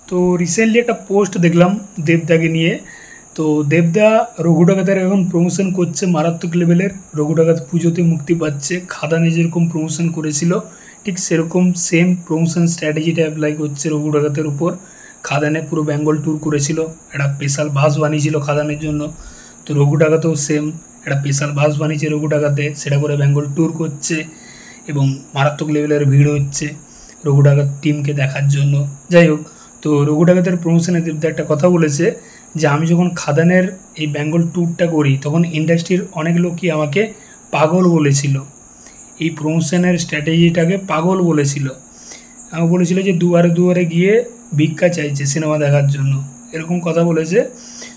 তো রিসেন্টলি একটা পোস্ট দেখলাম দেবদাকে নিয়ে। তো দেবদা রঘু ডাকাতের এখন প্রমোশন করছে মারাত্মক লেভেলের। রঘু ডাকাত পুজোতে মুক্তি পাচ্ছে, খাদানে যেরকম প্রমোশন করেছিল ঠিক সেরকম সেম প্রমোশন স্ট্র্যাটেজিটা অ্যাপ্লাই করছে রঘু ডাকাতের উপর। খাদানে পুরো বেঙ্গল ট্যুর করেছিল, একটা স্পেশাল বাস বানিয়েছিল খাদানের জন্য। তো রঘু ডাকাতেও সেম একটা স্পেশাল বাস বানিয়েছে রঘু ডাকাতে, সেটা করে বেঙ্গল ট্যুর করছে এবং মারাত্মক লেভেলের ভিড় হচ্ছে রঘু ডাকাত টিমকে দেখার জন্য। যাই হোক, তো রঘু ডাকাতের প্রমোশনে দেবদা একটা কথা বলেছে যে আমি যখন খাদানের এই বেঙ্গল ট্যুরটা করি তখন ইন্ডাস্ট্রির অনেক লোকই আমাকে পাগল বলেছিল, এই প্রমোশনের স্ট্র্যাটেজিটাকে পাগল বলেছিল। আমাকে বলেছিল যে দুয়ারে দুয়ারে গিয়ে ভিক্ষা চাইছে সিনেমা দেখার জন্য, এরকম কথা বলেছে।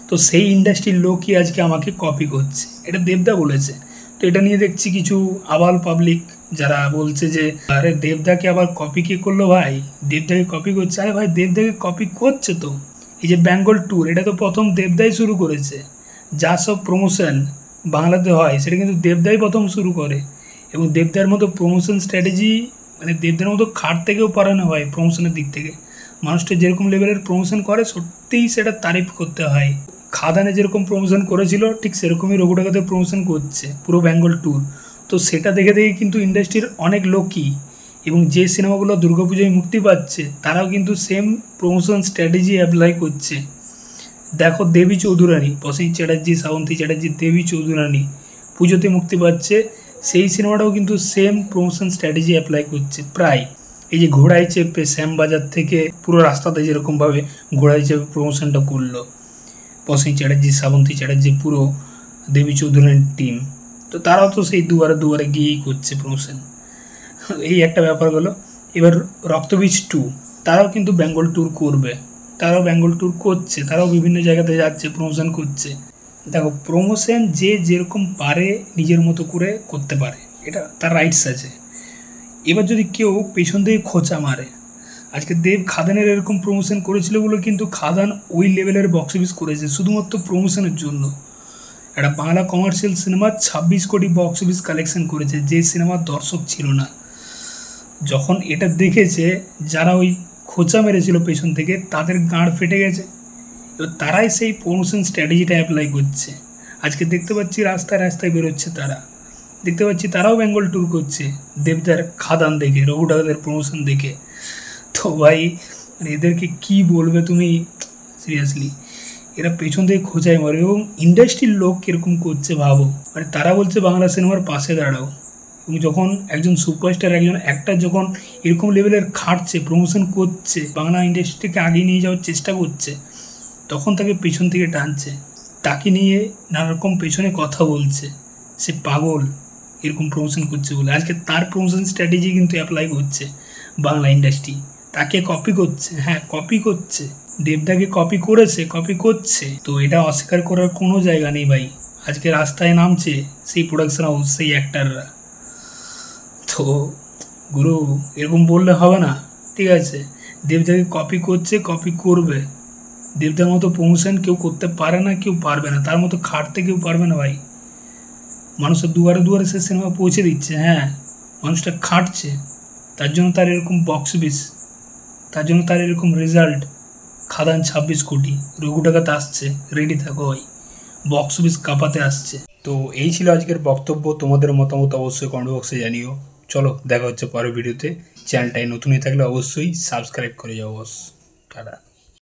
তো সেই ইন্ডাস্ট্রির লোকই আজকে আমাকে কপি করছে, এটা দেবদা বলেছে। তো এটা নিয়ে দেখছি কিছু আবাল পাবলিক যারা বলছে যে আরে দেবদাকে আবার কপি কে করলো ভাই, দেবদাকে কপি করছে। আরে ভাই দেবদাকে কপি করছে তো, এই যে বেঙ্গল ট্যুর এটা তো প্রথম দেবদাই শুরু করেছে। যা সব প্রমোশন বাংলাতে হয় সেটা কিন্তু দেবদাই প্রথম শুরু করে, এবং দেবদার মতো প্রমোশন স্ট্র্যাটেজি মানে দেবদার মতো খাট থেকেও পারে না ভাই প্রমোশনের দিক থেকে। মানুষটা যেরকম লেভেলের প্রমোশন করে সত্যিই সেটা তারিফ করতে হয়। খাদানে যেরকম প্রমোশন করেছিল ঠিক সেরকমই রঘু ডাকাতের প্রমোশন করছে পুরো বেঙ্গল ট্যুর। তো সেটা দেখে দেখে কিন্তু ইন্ডাস্ট্রির অনেক লোকই এবং যে সিনেমাগুলো দুর্গাপুজোয় মুক্তি পাচ্ছে তারাও কিন্তু সেম প্রমোশন স্ট্র্যাটেজি অ্যাপ্লাই করছে। দেখো দেবী চৌধুরানী, প্রসেনজিৎ চ্যাটার্জি, শ্রাবন্তী চ্যাটার্জি, দেবী চৌধুরানী পুজোতে মুক্তি পাচ্ছে, সেই সিনেমাটাও কিন্তু সেম প্রমোশন স্ট্র্যাটেজি অ্যাপ্লাই করছে প্রায়। এই যে ঘোড়ায় চেপে শ্যামবাজার থেকে পুরো রাস্তাতে যেরকমভাবে ঘোড়ায় চেপে প্রমোশনটা করলো প্রসেনজিৎ চ্যাটার্জি, শ্রাবন্তী চ্যাটার্জি, পুরো দেবী চৌধুরানীর টিম, তো তারাও তো সেই দুয়ারে দুয়ারে গিয়েই করছে প্রমোশন। এই একটা ব্যাপার গেলো। এবার রক্তবীজ 2 তারাও কিন্তু বেঙ্গল ট্যুর করবে, তারাও বেঙ্গল ট্যুর করছে, তারাও বিভিন্ন জায়গাতে যাচ্ছে প্রমোশন করছে। দেখো প্রমোশন যে যেরকম পারে নিজের মতো করে করতে পারে, এটা তার রাইটস আছে। এবার যদি কেউ পেছন থেকে খোঁচা মারে, আজকে দেব খাদানের এরকম প্রমোশন করেছিল বলে কিন্তু খাদান ওই লেভেলের বক্স অফিস করেছে শুধুমাত্র প্রমোশনের জন্য। একটা বাংলা কমার্শিয়াল সিনেমা 26 কোটি বক্স অফিস কালেকশন করেছে, যে সিনেমার দর্শক ছিল না। যখন এটা দেখেছে যারা ওই খোঁচা মেরেছিল পেছন থেকে তাদের গাঁড় ফেটে গেছে, এবার তারাই সেই প্রমোশন স্ট্র্যাটেজিটা অ্যাপ্লাই করছে। আজকে দেখতে পাচ্ছি রাস্তায় রাস্তায় বেরোচ্ছে তারা, দেখতে পাচ্ছি তারাও বেঙ্গল ট্যুর করছে দেবদার খাদান দেখে, রঘু ডাকাতের প্রমোশন দেখে। তো ভাই মানে এদেরকে কি বলবে তুমি, সিরিয়াসলি এরা পেছন থেকে খোঁচাই মারে এবং ইন্ডাস্ট্রির লোক কীরকম করছে ভাবো। মানে তারা বলছে বাংলা সিনেমার পাশে দাঁড়াও, এবং যখন একজন সুপারস্টার একজন অ্যাক্টর যখন এরকম লেভেলের খাটছে প্রমোশন করছে বাংলা ইন্ডাস্ট্রিকে আগিয়ে নিয়ে যাওয়ার চেষ্টা করছে, তখন তাকে পেছন থেকে টানছে, তাকে নিয়ে নানারকম পেছনে কথা বলছে, সে পাগল এরকম প্রমোশন করছে বলে। আজকে তার প্রমোশন স্ট্র্যাটেজি কিন্তু অ্যাপ্লাই করছে বাংলা ইন্ডাস্ট্রি, তাকে কপি করছে। হ্যাঁ কপি করছে, দেবদাকে কপি করেছে, কপি করছে, তো এটা অস্বীকার করার কোনো জায়গা নেই ভাই। আজকে রাস্তায় নামছে সেই প্রোডাকশন হাউস, সেই অ্যাক্টাররা। তো গুরু এরকম বললে হবে না, ঠিক আছে? দেবদাকে কপি করছে, কপি করবে। দেবদার মতো প্রমোশন কেউ করতে পারে না, কেউ পারবে না, তার মতো খাটতে কেউ পারবে না ভাই। মানুষের দুয়ারে দুয়ারে সে সিনেমা পৌঁছে দিচ্ছে, হ্যাঁ মানুষটা খাটছে, তার জন্য তার এরকম বক্স অফিস, তার জন্য তার এরকম রেজাল্ট। খাদান 26 কোটি, রঘু ডাকাত আসছে, রেডি থাকো ভাই, বক্স অফিস কাঁপাতে আসছে। তো এই ছিল আজকের বক্তব্য, তোমাদের মতামত অবশ্যই কমেন্ট বক্সে জানিও। চলো দেখা হচ্ছে পরের ভিডিওতে। চ্যানেলটাই নতুনই থাকলে অবশ্যই সাবস্ক্রাইব করে যাও বস। টাটা।